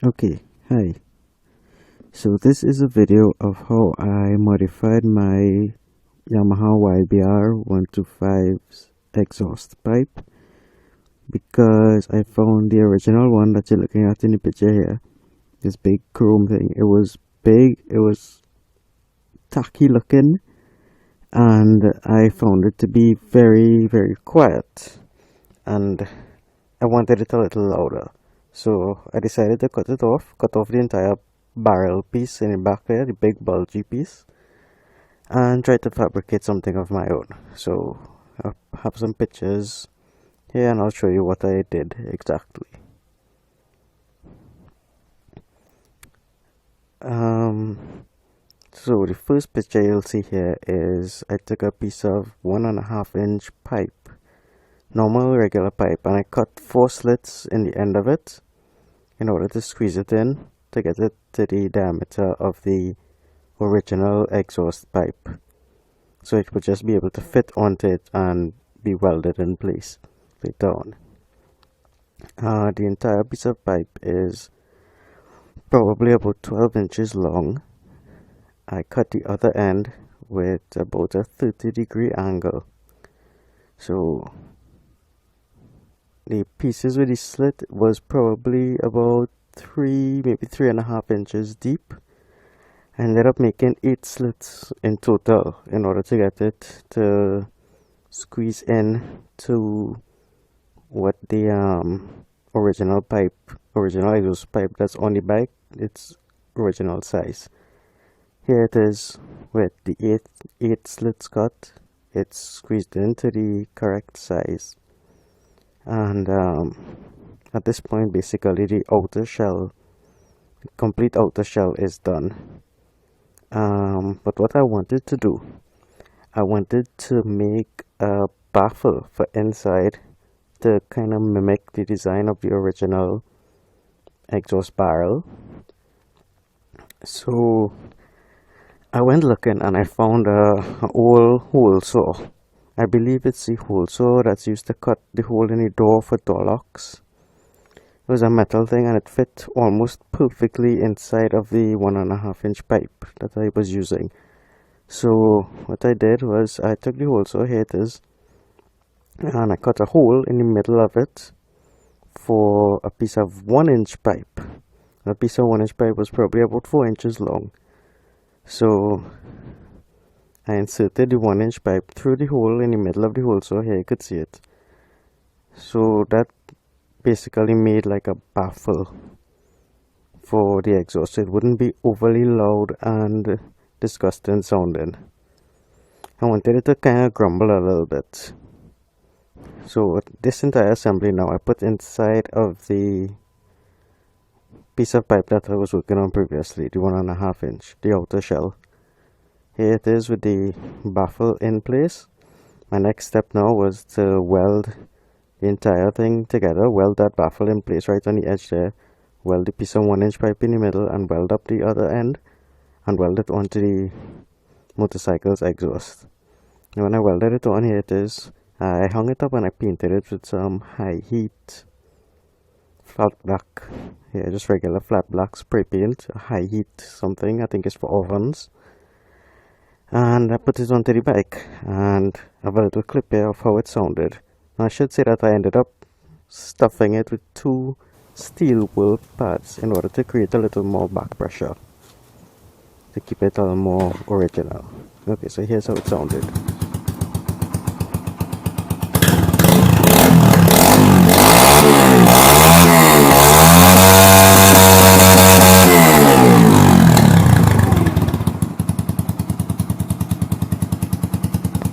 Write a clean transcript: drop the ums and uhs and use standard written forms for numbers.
Okay, hi. So this is a video of how I modified my Yamaha YBR125's exhaust pipe, because I found the original one that you're looking at in the picture here, this big chrome thing. It was big, it was tacky looking, and I found it to be very, very quiet, and I wanted it a little louder. So I decided to cut off the entire barrel piece in the back there, the big bulgy piece, and try to fabricate something of my own. So I have some pictures here and I'll show you what I did exactly. So the first picture you'll see here is I took a piece of 1.5-inch pipe, normal regular pipe, and I cut 4 slits in the end of it in order to squeeze it in to get it to the diameter of the original exhaust pipe, so it would just be able to fit onto it and be welded in place later on. The entire piece of pipe is probably about 12 inches long. I cut the other end with about a 30-degree angle. So the pieces with the slit was probably about 3, maybe 3.5 inches deep. I ended up making 8 slits in total in order to get it to squeeze in to what the original exhaust pipe that's on the bike, its original size. Here it is with the 8 slits cut. It's squeezed into the correct size, and at this point basically the complete outer shell is done. But what I wanted to do, I wanted to make a baffle for inside to kind of mimic the design of the original exhaust barrel. So I went looking and I found an old hole saw. I believe it's the hole saw that's used to cut the hole in the door for door locks. It was a metal thing and it fit almost perfectly inside of the 1.5-inch pipe that I was using. So what I did was I took the hole saw, here it is, and I cut a hole in the middle of it for a piece of 1-inch pipe. A piece of 1-inch pipe was probably about 4 inches long. So I inserted the 1-inch pipe through the hole in the middle of the hole saw. Here you could see it. So that basically made like a baffle for the exhaust. It wouldn't be overly loud and disgusting sounding. I wanted it to kind of grumble a little bit. So this entire assembly now I put inside of the piece of pipe that I was working on previously, the 1.5-inch, the outer shell. Here it is with the baffle in place. My next step now was to weld the entire thing together, weld that baffle in place right on the edge there, weld the piece of 1-inch pipe in the middle and weld up the other end and weld it onto the motorcycle's exhaust. And when I welded it on, here it is, I hung it up and I painted it with some high heat flat black, just regular flat black spray paint, high heat something, I think it's for ovens. And I put it onto the bike and I have a little clip here of how it sounded. I should say that I ended up stuffing it with 2 steel wool pads in order to create a little more back pressure to keep it a little more original. Okay, so here's how it sounded.